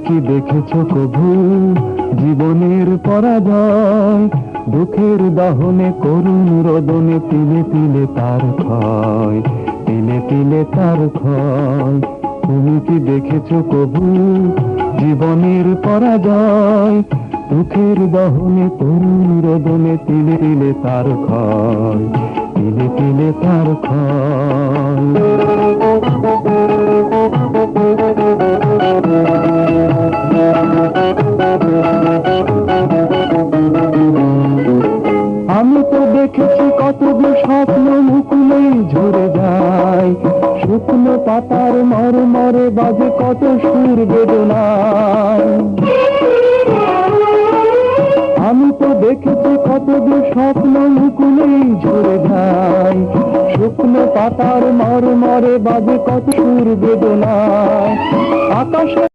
কি দেখেছো কভু জীবনের পরাজয়? দুঃখের দহনে করুণ রোদনে তিলে তিলে তার ক্ষয়, তিলে তিলে তার ক্ষয়। তুমি কি দেখেছো কভু জীবনের পরাজয়? দুঃখের দহনে করুণ রোদনে তিলে তিলে তার ক্ষয়, তিলে তিলে তার ক্ষয়। আমি তো দেখেছি কতগুলো স্বপ্ন মুকুলেই ঝরে যায়, শুকনো পাতার মরমরে বাজে কত সুর বেদনায়। আমি তো দেখেছি কতগুলো স্বপ্ন মুকুলেই ঝরে যায়, শুকনো পাতার মরমরে বাজে কত সুর বেদনায়। আকাশে